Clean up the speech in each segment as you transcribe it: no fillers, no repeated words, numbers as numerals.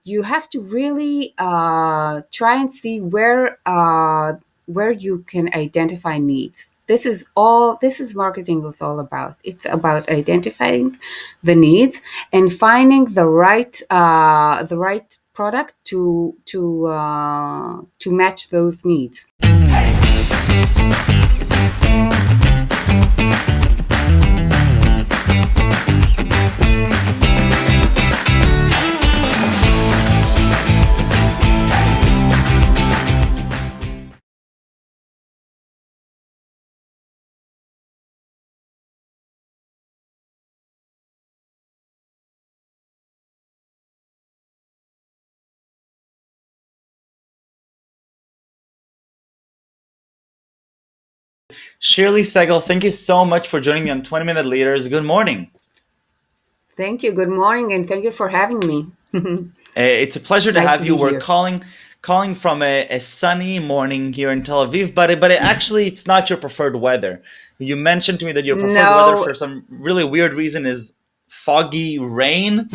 you have to really try and see where you can identify needs. This is marketing is all about. It's about identifying the needs and finding the right product to match those needs. Shirley Segal, thank you so much for joining me on 20 Minute Leaders. Good morning. Thank you. Good morning, and thank you for having me. It's a pleasure to Nice to have you. be We're here. calling from a sunny morning here in Tel Aviv, but actually it's not your preferred weather. You mentioned to me that your preferred weather No, for some really weird reason is foggy rain.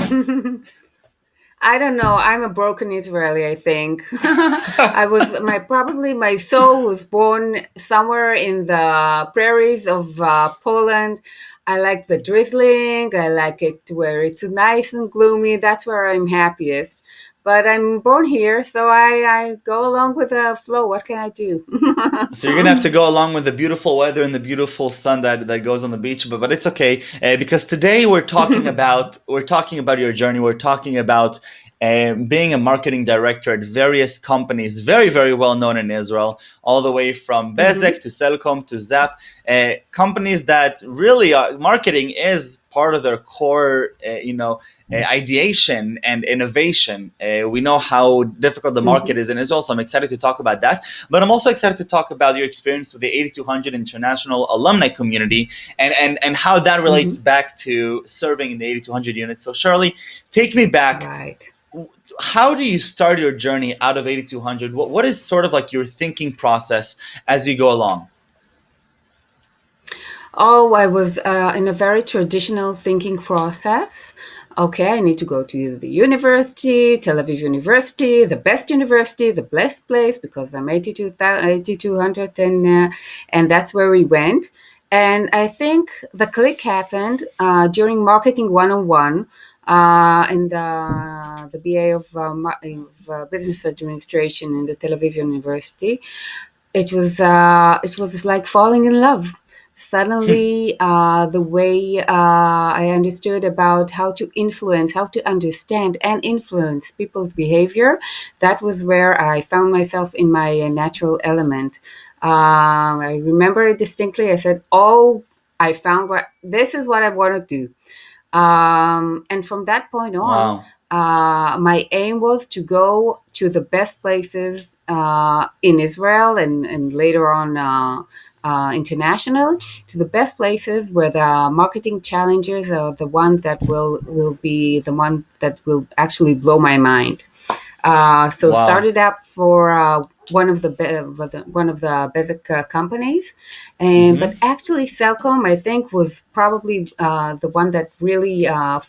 I don't know. I'm a broken Israeli, I think. I was probably my soul was born somewhere in the prairies of Poland. I like the drizzling. I like it where it's nice and gloomy. That's where I'm happiest. But I'm born here, so I go along with the flow. What can I do? So you're gonna have to go along with the beautiful weather and the beautiful sun that goes on the beach, but it's okay because today we're talking about your journey. We're talking about being a marketing director at various companies, very well known in Israel, all the way from Mhm. Bezek to Celcom to Zap, companies that really marketing is part of their core, ideation and innovation. We know how difficult the market Mhm. is in Israel, so I'm excited to talk about that. But I'm also excited to talk about your experience with the 8200 International Alumni Community and how that relates Mhm. back to serving in the 8200 unit. So, Shirley, take me back. Right. How do you start your journey out of 8200? What is sort of like your thinking process as you go along? Oh, I was in a very traditional thinking process. Okay, I need to go to the university, Tel Aviv University, the best place, because I'm 8200, and that's where we went. And I think the click happened during Marketing 101 in the BA of Business Administration in the Tel Aviv University. It was like falling in love. Suddenly, the way I understood about how to influence, how to understand and influence people's behavior, that was where I found myself in my natural element. I remember it distinctly. I said, "Oh, I found what this is what I want to do." And from that point on, Wow. my aim was to go to the best places in Israel and later on internationally, to the best places where the marketing challenges are the one that will be the one that will actually blow my mind. So Wow. started up for one of the basic companies, and but Hmm. actually Cellcom I think was probably the one that really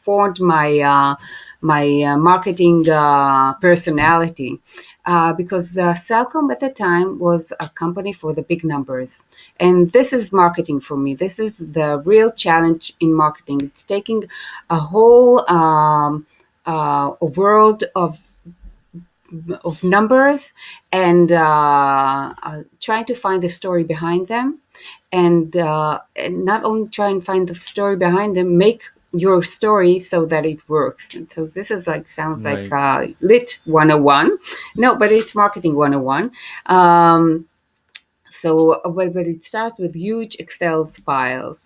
formed my marketing personality. Because Cellcom at the time was a company for the big numbers. And this is marketing for me. This is the real challenge in marketing. It's taking a whole a world of numbers and trying to find the story behind them, and not only try and find the story behind them, make your story so that it works. And so this is like sounds like Right. lit 101. No, but it's marketing 101. But it starts with huge Excel files,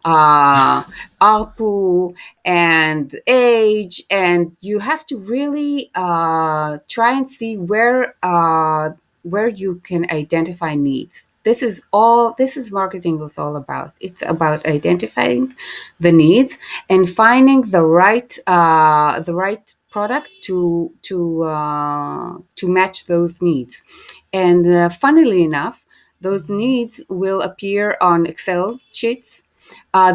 uh, ARPU and age, and you have to really try and see where you can identify needs. This is all. This is marketing is all about. It's about identifying the needs and finding the right product to match those needs. And funnily enough, those needs will appear on Excel sheets.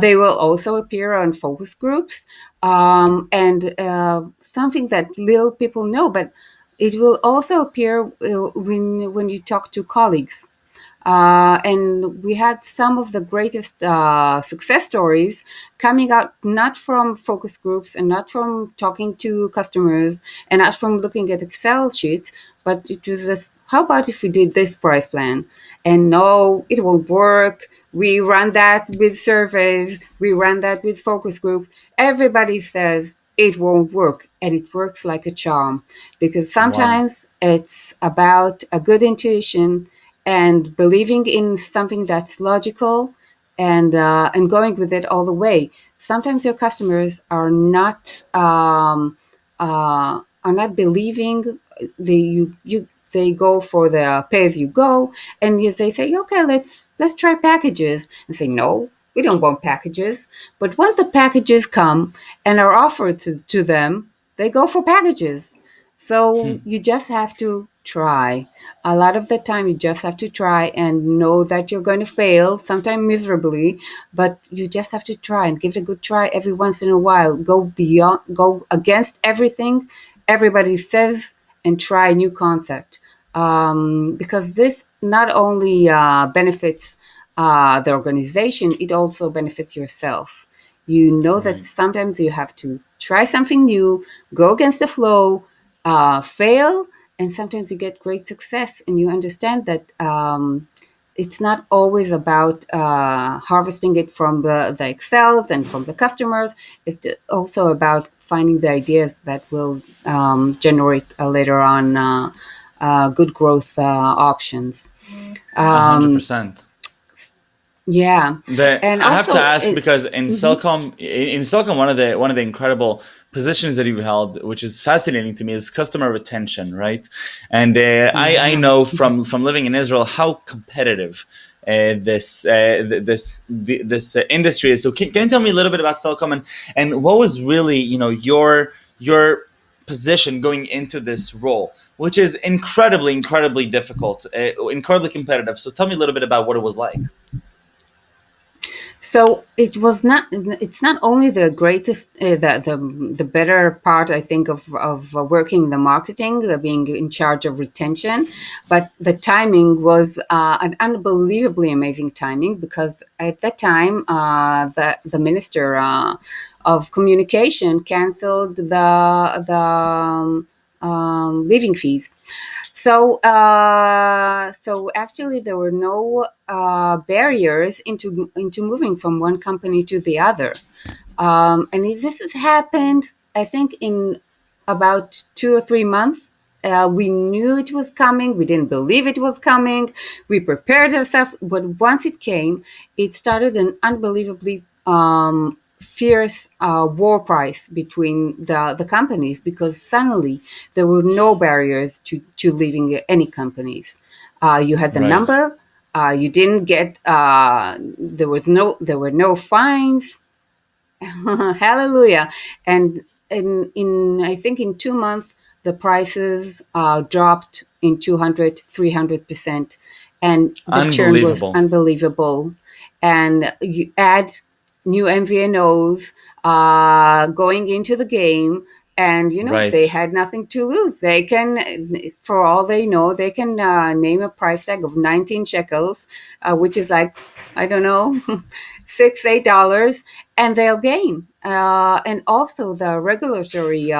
They will also appear on focus groups. And something that little people know, but it will also appear when you talk to colleagues. And we had some of the greatest success stories coming out not from focus groups and not from talking to customers and not from looking at Excel sheets, but it was just, how about if we did this price plan? And no, it won't work. We run that with surveys, we run that with focus group. Everybody says it won't work, and it works like a charm, because Wow. sometimes it's about a good intuition and believing in something that's logical, and going with it all the way. Sometimes your customers are not believing. They go for the pay as you go, and they say, okay, let's try packages, and say, no, we don't want packages. But once the packages come and are offered to them, they go for packages. So you just have to try. A lot of the time, you just have to try and know that you're going to fail, sometimes miserably, but you just have to try and give it a good try every once in a while. Go against everything everybody says and try a new concept. Because this not only benefits the organization, it also benefits yourself. You know that Right. sometimes you have to try something new, go against the flow, fail, and sometimes you get great success, and you understand that it's not always about harvesting it from the Excels and from the customers. It's also about finding the ideas that will generate later on good growth options. A hundred Um, percent. yeah, and I have to also, ask because in mhm, Cellcom, one of the incredible positions that you've held, which is fascinating to me, is customer retention, right? And I yeah. know from living in Israel how competitive this industry is. So can you tell me a little bit about Cellcom, and what was really, your position going into this role, which is incredibly difficult, incredibly competitive. So tell me a little bit about what it was like. So it was not. It's not only the greatest, the better part, I think, of working the marketing, being in charge of retention, but the timing was an unbelievably amazing timing, because at that time the minister of communication canceled the living fees. So actually, there were no barriers into moving from one company to the other. And this has happened, I think, in about 2 or 3 months. We knew it was coming. We didn't believe it was coming. We prepared ourselves. But once it came, it started an unbelievably fierce war price between the companies, because suddenly there were no barriers to leaving any companies. You had the Right. number. You didn't get. There were no fines. Hallelujah. And in I think in 2 months, the prices dropped in 200, 300%. And the churn was Unbelievable. unbelievable. And you add new MVNOs going into the game, and they Right. had nothing to lose. They can, for all they know, they can name a price tag of 19 shekels, which is like, I don't know, $6, $8, and they'll gain. And also the regulatory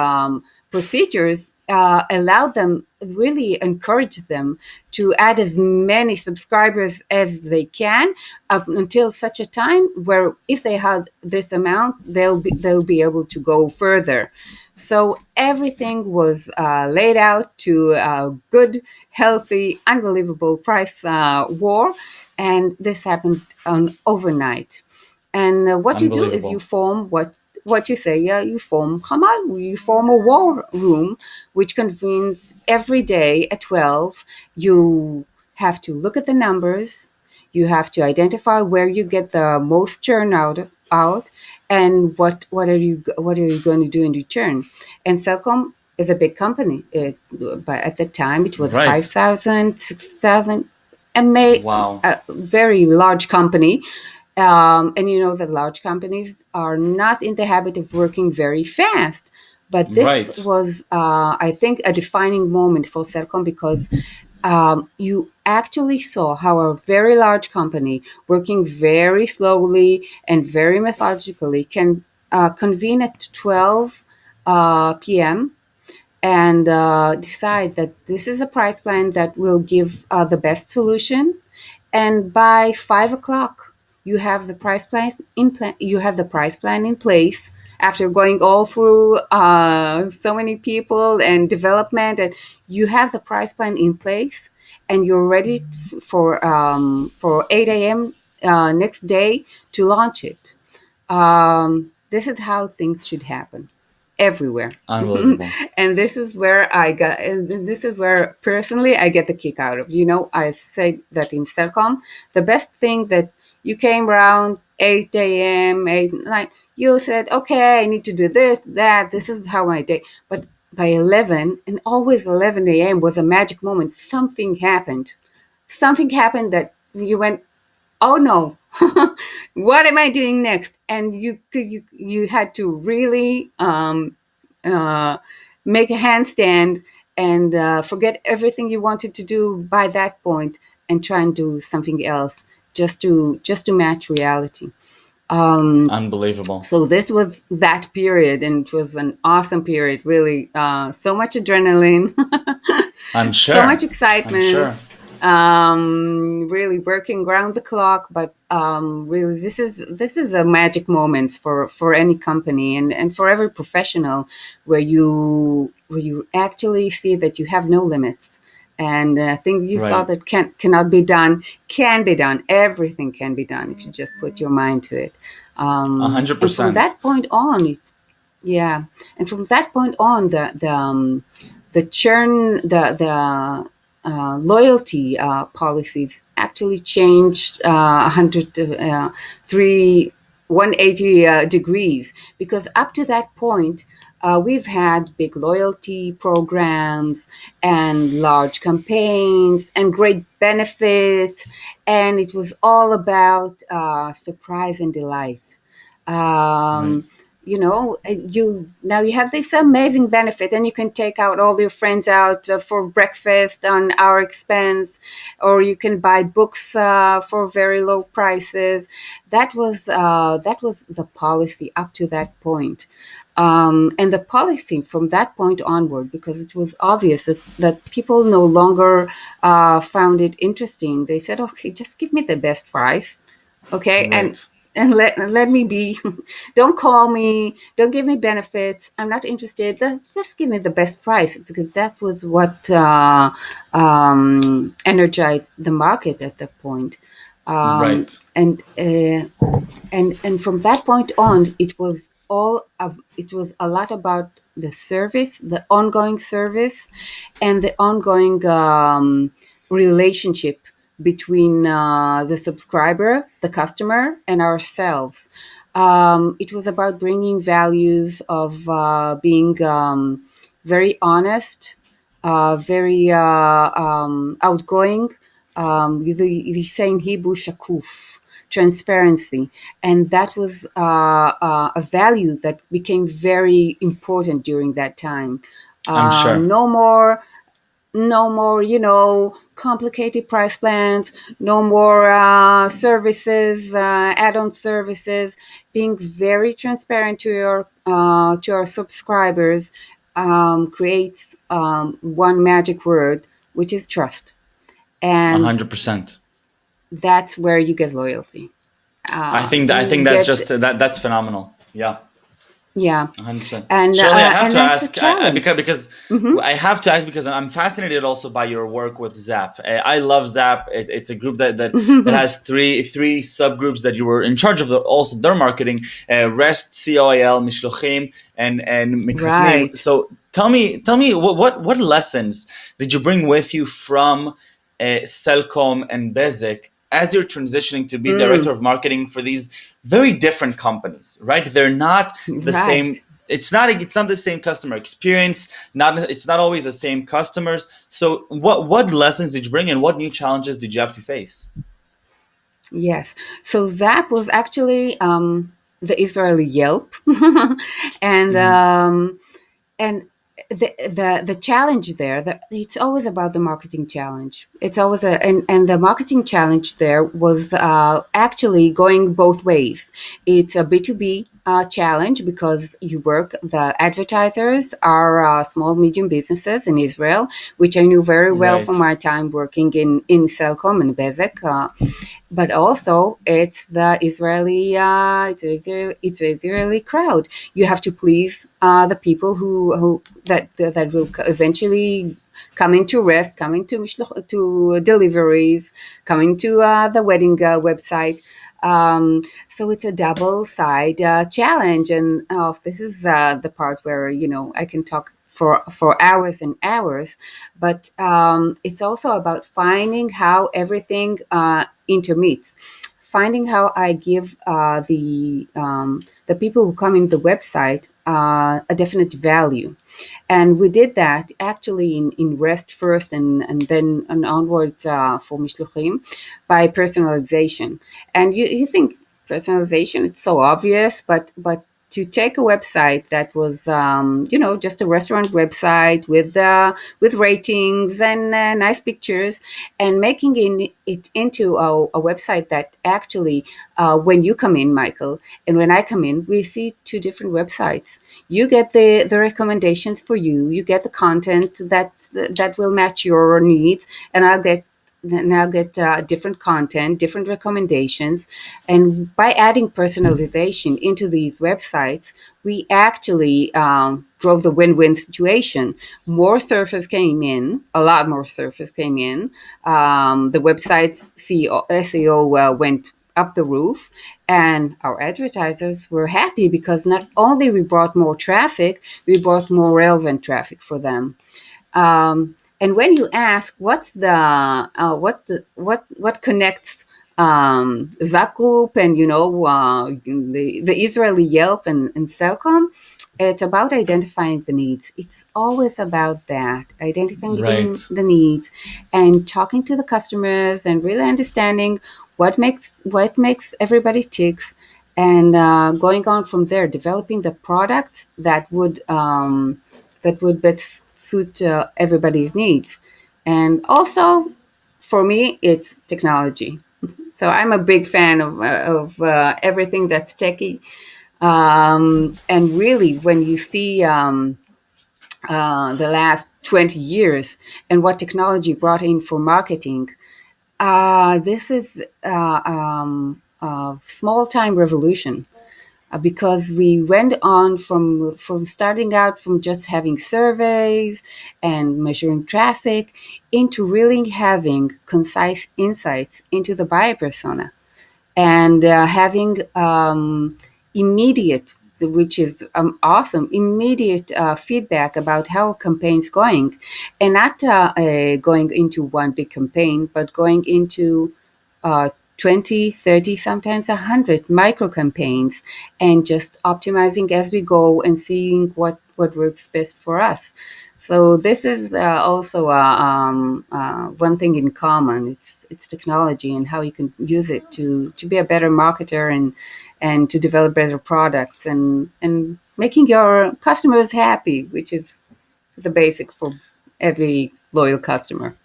procedures allow them, really encourage them to add as many subscribers as they can, up until such a time where, if they had this amount, they'll be able to go further. So everything was laid out to a good, healthy, unbelievable price war, and this happened on overnight. And what you do is you Unbelievable. form what you say. Yeah, you form Hamal. You form a war room, which convenes every day at 12. You have to look at the numbers. You have to identify where you get the most churn out, and what are you going to do in return. And Cellcom is a big company. But at the time, it was Right. 5,000, 6,000, Wow. a very large company. And you know that large companies are not in the habit of working very fast. But this Right. was, I think, a defining moment for Celcom because you actually saw how a very large company working very slowly and very methodically can convene at 12 p.m. and decide that this is a price plan that will give the best solution. And by 5 o'clock, you have the price plan you have the price plan in place after going all through so many people and development, and you have the price plan in place, and you're ready for 8 a.m. Next day to launch it. This is how things should happen everywhere. Unbelievable. And this is where and this is where personally I get the kick out of. I say that in Stelcom, the best thing that you came around 8 a.m., 8, 9, you said, okay, I need to do this, that, this is how my day. But by 11, and always 11 a.m. was a magic moment. Something happened. Something happened that you went, oh no, what am I doing next? And you had to really uh, make a handstand and forget everything you wanted to do by that point and try and do something else just to match reality. Um, Unbelievable. so this was that period, and it was an awesome period. Really, so much adrenaline, I'm so much sure. I'm excitement. sure. Really working around the clock, but really, this is a magic moment for any company and for every professional, where you actually see that you have no limits, and things you thought Right. that cannot be done can be done. Everything can be done if you just put your mind to it. A hundred And from percent. that point on, yeah, and from that point on, the churn, the loyalty policies actually changed 180 degrees, because up to that point, we've had big loyalty programs and large campaigns and great benefits, and it was all about surprise and delight. Right. You have this amazing benefit, and you can take out all your friends out for breakfast on our expense, or you can buy books for very low prices. That was the policy up to that point. And the policy from that point onward, because it was obvious that people no longer found it interesting. They said, okay, just give me the best price. Okay. and Right. and let me be. Don't call me, don't give me benefits, I'm not interested. Just give me the best price, because that was what energized the market at that point. um, Right. and uh, and from that point on, it was a lot about the service, the ongoing service, and the ongoing relationship between the subscriber, the customer, and ourselves. It was about bringing values of being very honest, very outgoing. You say in Hebrew, shakuf, transparency. And that was a value that became very important during that time. I'm sure. No more complicated price plans, no more services, add-on services. Being very transparent to our subscribers creates one magic word, which is trust. A And hundred percent. that's where you get loyalty. I think You that's get just that's phenomenal. Yeah. Yeah, 100%. and Shirley, I have to that's a ask, because challenge. Hmm. I have to ask because I'm fascinated also by your work with Zap. I love Zap. It's a group that has three subgroups that you were in charge of, also their marketing: REST, COIL, Mishlochim, and Mikratnim. Right. So tell me what lessons did you bring with you from Cellcom and Bezik as you're transitioning to be director Mm, of marketing for these very different companies, right? They're not the right. same. It's not the same customer experience. It's not always the same customers. So what lessons did you bring, and what new challenges did you have to face? Yes. So Zap was actually the Israeli Yelp, and Hmm. and the challenge there, it's always about the marketing challenge. It's always and the marketing challenge there was actually going both ways. It's a B2B challenge because the advertisers are small medium businesses in Israel, which I knew very well from Right. my time working in Cellcom and Bezek. But also it's the Israeli crowd. You have to please the people who that will eventually coming to rest, coming to to deliveries, coming to the wedding website. So it's a double side challenge, and this is the part where I can talk for hours and hours. But it's also about finding how everything intermeets, finding how I give the people who come in the website a definite value. And we did that actually in REST first, and then onwards for Mishluchim by personalization. And you think personalization, it's so obvious, but to take a website that was just a restaurant website with ratings and nice pictures, and making it into a website that actually when you come in, Michael, and when I come in, we see two different websites. You get the recommendations for you. You get the content that will match your needs, and I'll get different content, different recommendations. And by adding personalization into these websites, we actually drove the win-win situation. More surfers came in, a lot more surfers came in. The website's SEO went up the roof, and our advertisers were happy because not only we brought more traffic, we brought more relevant traffic for them. And when you ask what connects Zap Group and the Israeli Yelp and Cellcom, it's about identifying the needs. It's always about that, identifying Right. the needs and talking to the customers and really understanding what makes everybody ticks, and going on from there, developing the products that would best suit everybody's needs. And also, for me, it's technology. So I'm a big fan of everything that's techy. And really, when you see the last 20 years and what technology brought in for marketing, this is a small time revolution, because we went on from starting out from just having surveys and measuring traffic into really having concise insights into the buyer persona, and having immediate, which is awesome, immediate feedback about how a campaign's going, and not going into one big campaign, but going into uh, 20, 30, sometimes 100 micro campaigns, and just optimizing as we go and seeing what works best for us. So this is also one thing in common. It's technology and how you can use it to be a better marketer, and to develop better products, and making your customers happy, which is the basic for every loyal customer.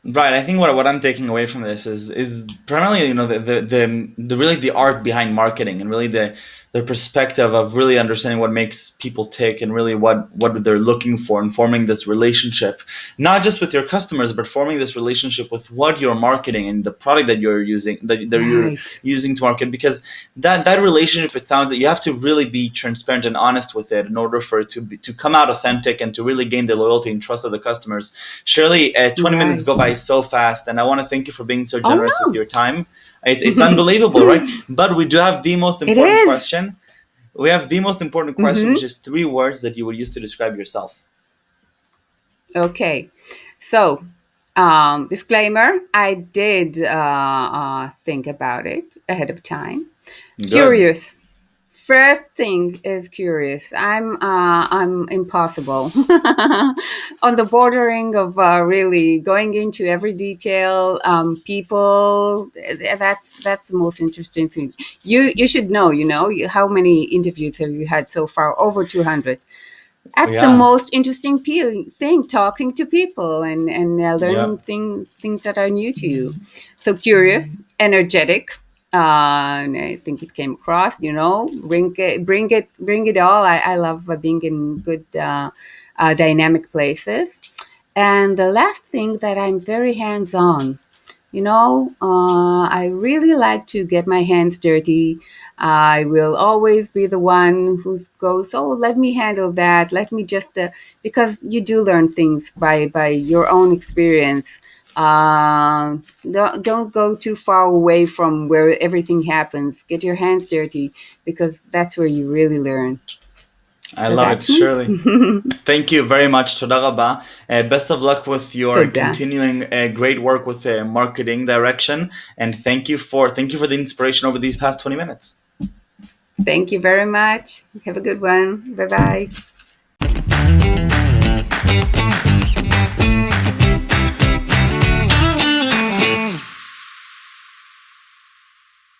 Right. I think what I'm taking away from this is primarily, the really the art behind marketing, and really the perspective of really understanding what makes people tick, and really what they're looking for, and forming this relationship, not just with your customers, but forming this relationship with what you're marketing and the product that you're using, that you're Right. using to market. Because that relationship, it sounds that you have to really be transparent and honest with it in order for it to come out authentic, and to really gain the loyalty and trust of the customers. Shirley, 20 minutes Right. go by so fast, and I want to thank you for being so Oh generous with no. your time. It's unbelievable, right? But we do have the most It important is. question. We have the most important question, which Mm-hmm. is three words that you would use to describe yourself. Okay. So, disclaimer, I did think about it ahead of time. Good. Curious. First thing is curious. I'm impossible on the bordering of really going into every detail. People, that's the most interesting thing. You should know. How many interviews have you had so far? Over 200. That's the Yeah. most interesting thing, talking to people and Yeah. learning things that are new to you. So curious, energetic, and I think it came across. Bring it all. I love being in good, dynamic places. And the last thing, that I'm very hands on. I really like to get my hands dirty. I will always be the one who goes, "Oh, let me handle that. Let me just," because you do learn things by your own experience. Don't go too far away from where everything happens. Get your hands dirty, because that's where you really learn. I So love it, that's me. Shirley. Thank you very much, Toda Rabba. Best of luck with your Toda. continuing great work with marketing direction, and thank you for the inspiration over these past 20 minutes. Thank you very much. Have a good one. Bye bye.